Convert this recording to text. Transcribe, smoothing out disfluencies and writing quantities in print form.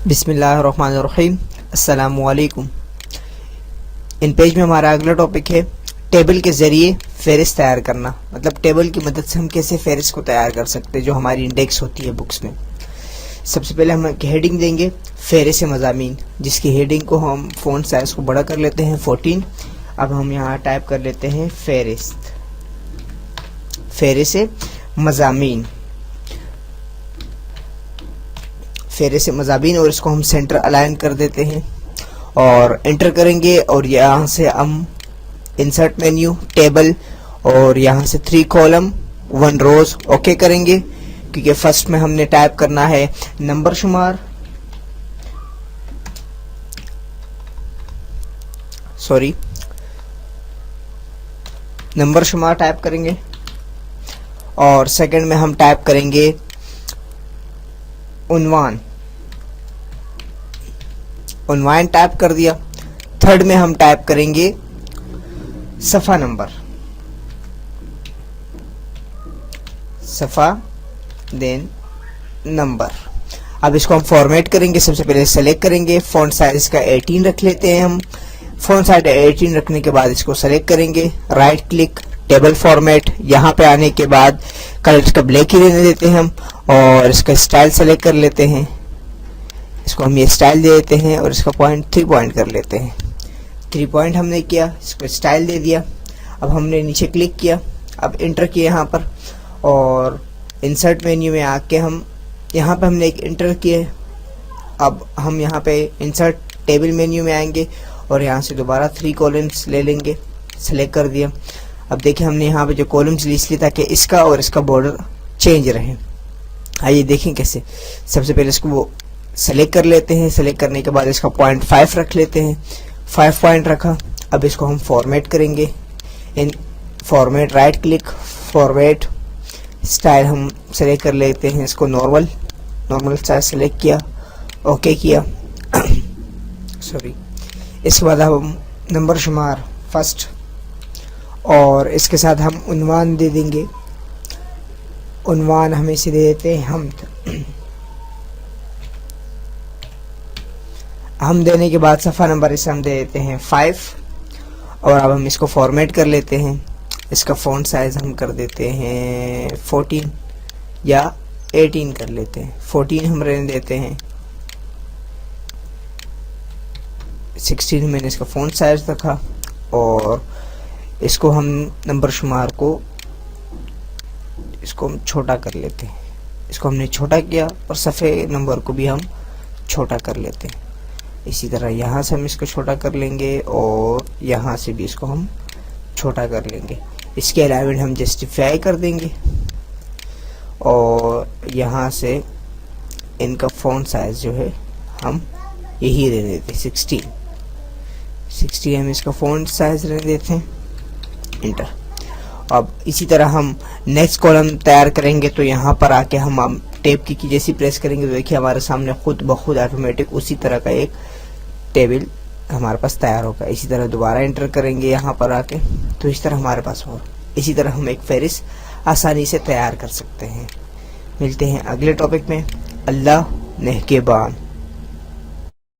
बिस्मिल्लाहिर्रहमानिर्रहीम, अस्सलामुअलैकुम। इन पेज में हमारा अगला टॉपिक है टेबल के ज़रिए फ़हरिस्त तैयार करना। मतलब टेबल की मदद से हम कैसे फ़हरिस्त को तैयार कर सकते हैं जो हमारी इंडेक्स होती है बुक्स में। सबसे पहले हम एक हेडिंग देंगे फ़हरिस्त मज़ामीन, जिसकी हेडिंग को हम फ़ॉन्ट साइज़ को बड़ा कर लेते हैं 14। अब हम यहाँ टाइप कर लेते हैं फ़हरिस्त मज़ामीन, फ़हरिस्त मज़ामीन, और इसको हम सेंटर अलाइन कर देते हैं और एंटर करेंगे। और यहाँ से हम इंसर्ट मेन्यू टेबल और यहाँ से 3 कॉलम 1 रोज ओके करेंगे, क्योंकि फर्स्ट में हमने टाइप करना है नंबर शुमार, नंबर शुमार टाइप करेंगे, और सेकंड में हम टाइप करेंगे उन्वान टाइप कर दिया। थर्ड में हम टाइप करेंगे सफ़ा देन नंबर। अब इसको हम फॉर्मेट करेंगे। सबसे पहले सेलेक्ट करेंगे, फ़ॉन्ट साइज का 18 रख लेते हैं हम। फ़ॉन्ट साइज 18 रखने के बाद इसको सेलेक्ट करेंगे, राइट क्लिक, टेबल फॉर्मेट। यहाँ पे आने के बाद कलर का ब्लैक ही रहने देते हैं हम, और इसका स्टाइल सेलेक्ट कर लेते हैं। इसको हम ये स्टाइल दे देते हैं और इसका पॉइंट 3 पॉइंट कर लेते हैं। 3 पॉइंट हमने किया, इसको स्टाइल दे दिया। अब हमने नीचे क्लिक किया, अब इंटर किया यहाँ पर, और इंसर्ट मेन्यू में आके हम यहाँ पे हमने एक इंटर किए। अब हम यहाँ पे इंसर्ट टेबल मेन्यू में आएंगे और यहाँ से दोबारा 3 कॉलम्स ले लेंगे, सेलेक्ट कर दिया। अब देखिए हमने यहाँ पे जो कॉलम्स ली इसलिए ताकि इसका और इसका बॉर्डर चेंज रहे। आइए देखें कैसे। सबसे पहले इसको वो सेलेक्ट कर लेते हैं, सेलेक्ट करने के बाद इसका पॉइंट 5 रख लेते हैं, 5 पॉइंट रखा। अब इसको हम फॉर्मेट करेंगे, in format right click, format style हम सेलेक्ट कर लेते हैं, इसको नॉर्मल स्टाइल सेलेक्ट किया, ओके किया इसके बाद हम नंबर शुमार फर्स्ट, और इसके साथ हम उन्वान दे देंगे। उन्वान हम इसे दे देते हैं हम देने के बाद सफ़ा नंबर इसे हम दे देते हैं 5। और अब हम इसको फॉर्मेट कर लेते हैं। इसका फ़ॉन्ट साइज हम कर देते हैं 14 या 18 कर लेते हैं। 14 हम रहने देते हैं। 16 मैंने इसका फ़ॉन्ट साइज रखा, और इसको हम नंबर शुमार को इसको हम छोटा कर लेते हैं। इसको हमने छोटा किया और सफ़े नंबर को भी हम छोटा कर लेते हैं। इसी तरह यहाँ से हम इसको छोटा कर लेंगे और यहाँ से भी इसको हम छोटा कर लेंगे। इसके अलाइनमेंट हम जस्टिफाई कर देंगे, और यहाँ से इनका फ़ॉन्ट साइज जो है हम यही रहने देते हैं 16 हम इसका फ़ॉन्ट साइज रहने देते हैं, इंटर। अब इसी तरह हम नेक्स्ट कॉलम तैयार करेंगे, तो यहाँ पर आके हम टेब की जैसी प्रेस करेंगे तो देखिए हमारे सामने खुद ब खुद ऑटोमेटिक उसी तरह का एक टेबल हमारे पास तैयार होगा। इसी तरह दोबारा एंटर करेंगे यहाँ पर आके, तो इस तरह हमारे पास हो। इसी तरह हम एक फ़हरिस्त आसानी से तैयार कर सकते हैं। मिलते हैं अगले टॉपिक में। अल्लाह नेहकेबान।